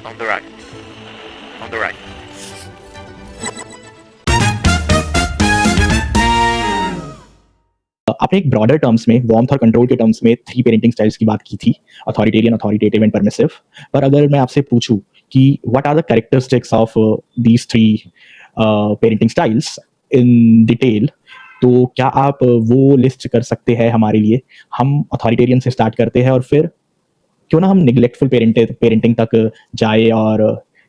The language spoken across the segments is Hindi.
On the right. On the right. आपने एक ब्रॉडर टर्म्स में वार्मथ और कंट्रोल के टर्म्स में 3 पेरेंटिंग स्टाइल्स की बात की थी, अथॉरिटेरियन, अथॉरिटेटिव एंड परमिसिव। पर अगर मैं आपसे पूछूँ कि what are the characteristics of these 3 parenting styles in detail, तो क्या आप वो लिस्ट कर सकते हैं हमारे लिए? हम अथॉरिटेरियन से स्टार्ट करते हैं और फिर क्यों ना हम नेग्लेक्टफुल पेरेंटिंग तक जाएँ और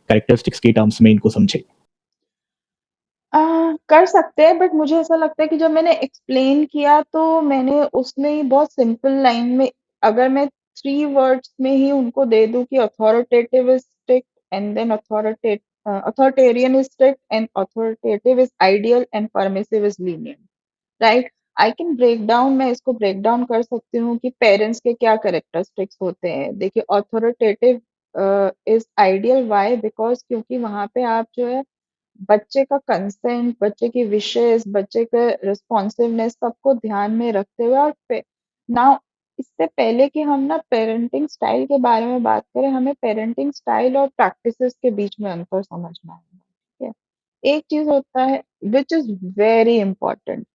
कैरेक्टरिस्टिक्स के टर्म्स में इनको समझें। कर सकते हैं, बट मुझे ऐसा लगता है कि जब मैंने एक्सप्लेन किया तो मैंने उसमें ही बहुत सिंपल लाइन में, अगर मैं 3 वर्ड्स में ही उनको दे दूँ कि authoritative is strict and then authoritarian is strict and authoritative is ideal and permissive is lenient, right? I can break down, मैं इसको ब्रेक डाउन कर सकती हूँ कि पेरेंट्स के क्या कैरेक्टरिस्टिक्स होते हैं। देखिए, authoritative is ideal, why? Because क्योंकि वहाँ पे आप जो है बच्चे का कंसेंट, बच्चे की विशेस, बच्चे के रिस्पॉन्सिवनेस सबको ध्यान में रखते हुए, और नाउ इससे पहले कि हम ना पेरेंटिंग स्टाइल के बारे में बात करें, हमें पेरेंटिंग स्टाइल और प्रैक्टिसेस के बीच में अंतर समझना है, ठीक है? एक चीज होता है विच इज वेरी इंपॉर्टेंट,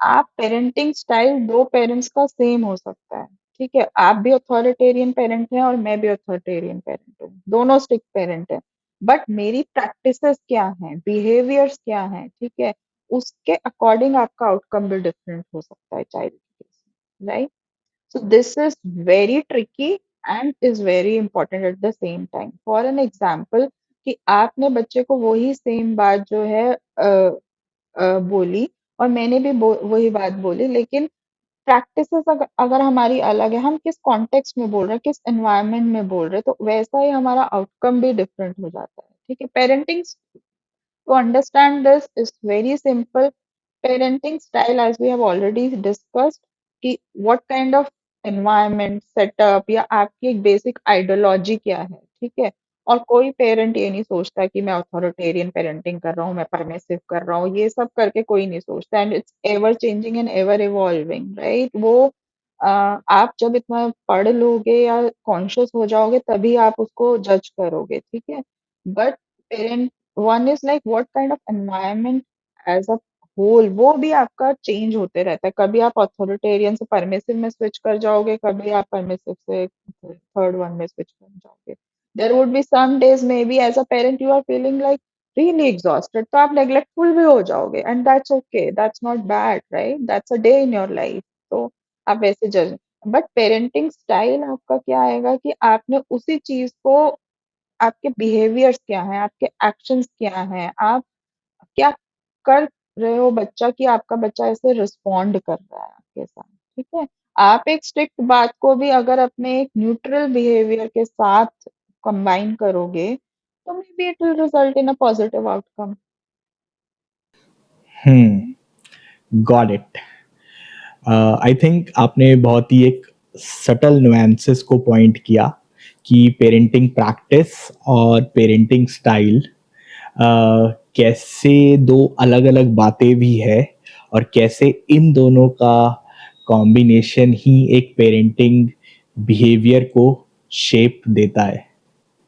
आप पेरेंटिंग स्टाइल दो पेरेंट्स का सेम हो सकता है, ठीक है? आप भी अथॉरिटेरियन पेरेंट हैं और मैं भी अथॉरिटेरियन पेरेंट हूँ, दोनों स्ट्रिक्ट पेरेंट हैं, बट मेरी प्रैक्टिसेस क्या हैं, बिहेवियर्स क्या हैं, ठीक है? उसके अकॉर्डिंग आपका आउटकम भी डिफरेंट हो सकता है चाइल्ड के केस में, right? So this is very tricky and is very important at the same time. For an example, कि आपने बच्चे को वही सेम बात जो है बोली और मैंने भी वही बात बोली, लेकिन प्रैक्टिसेस अगर हमारी अलग है, हम किस कॉन्टेक्स्ट में बोल रहे हैं, किस एनवायरनमेंट में बोल रहे हैं, तो वैसा ही हमारा आउटकम भी डिफरेंट हो जाता है, ठीक है? Parenting, to understand this is very simple. Parenting style, as we have already discussed, कि what kind of environment, setup या आपकी एक basic ideology क्या है, ठीक है? और कोई पेरेंट ये नहीं सोचता कि मैं अथॉरिटेरियन पेरेंटिंग कर रहा हूँ, मैं परमिसिव कर रहा हूँ, ये सब करके कोई नहीं सोचता, and it's ever changing and ever evolving, right? वो आप जब इतना पढ़ लोगे या कॉन्शियस हो जाओगे तभी आप उसको जज करोगे, ठीक है? But parent, one is like what kind of environment as a whole, वो भी आपका चेंज होते रहता है, कभी आप अथॉरिटेरियन से परमिसिव में स्विच कर जाओगे, कभी आप परमिसिव से थर्ड वन में स्विच कर जाओगे। There would be some days may be as a parent you are feeling like really exhausted, तो आप नेग्लेक्टफुल भी हो जाओगे, and that's okay, that's not bad, right? That's a day in your life. तो आप वैसे जज, बट पेरेंटिंग स्टाइल आपका क्या आएगा कि आपने उसी चीज को, आपके बिहेवियर्स क्या हैं, आपके एक्शंस क्या हैं, आप क्या कर रहे हो बच्चा कि आपका बच्चा ऐसे रिस्पॉन्ड कर रहा है आपके साथ, ठीक है? आप एक स्ट्रिक्ट बात को भी अगर अपने एक न्यूट्रल बिहेवियर के साथ कंबाइन करोगे तो may be it will result in a positive outcome. Got it. I think आपने बहुत ही एक सटल नुएंसेस को पॉइंट किया कि पेरेंटिंग प्रैक्टिस और पेरेंटिंग स्टाइल कैसे दो अलग अलग बातें भी है और कैसे इन दोनों का कॉम्बिनेशन ही एक पेरेंटिंग बिहेवियर को शेप देता है।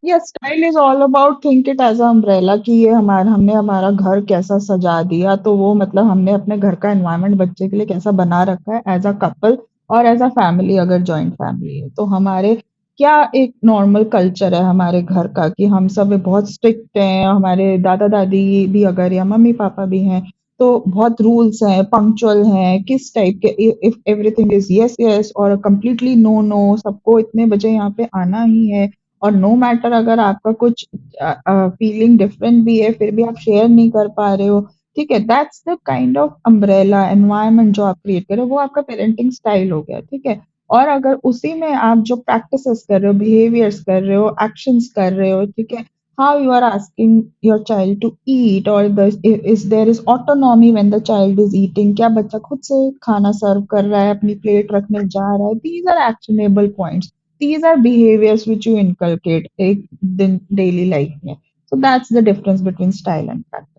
या style is all about think it as a umbrella, कि ये हमारा, हमने हमारा घर कैसा सजा दिया, तो वो मतलब हमने अपने घर का एनवायरनमेंट बच्चे के लिए कैसा बना रखा है एज अ कपल और एज अ फैमिली, अगर जॉइंट फैमिली है तो हमारे क्या एक नॉर्मल कल्चर है हमारे घर का कि हम सब बहुत स्ट्रिक्ट हैं, हमारे दादा दादी भी अगर या मम्मी पापा भी हैं तो बहुत रूल्स हैं, पंक्चुअल हैं, किस टाइप के, if everything is yes yes और कंप्लीटली नो नो, सबको इतने बजे यहाँ पे आना ही है, और नो मैटर अगर आपका कुछ फीलिंग डिफरेंट भी है फिर भी आप शेयर नहीं कर पा रहे हो, ठीक है? That's the kind of umbrella environment जो आप क्रिएट कर रहे हो, वो आपका पेरेंटिंग स्टाइल हो गया, ठीक है? और अगर उसी में आप जो प्रैक्टिसेस कर रहे हो, बिहेवियर्स कर रहे हो, एक्शंस कर रहे हो, ठीक है, how you are asking your child to eat, or the is there is autonomy when the child is eating, क्या बच्चा खुद से खाना सर्व कर रहा है, अपनी प्लेट रखने जा रहा है, these are actionable points, these are behaviors which you inculcate in daily life में. So that's the difference between style and practice.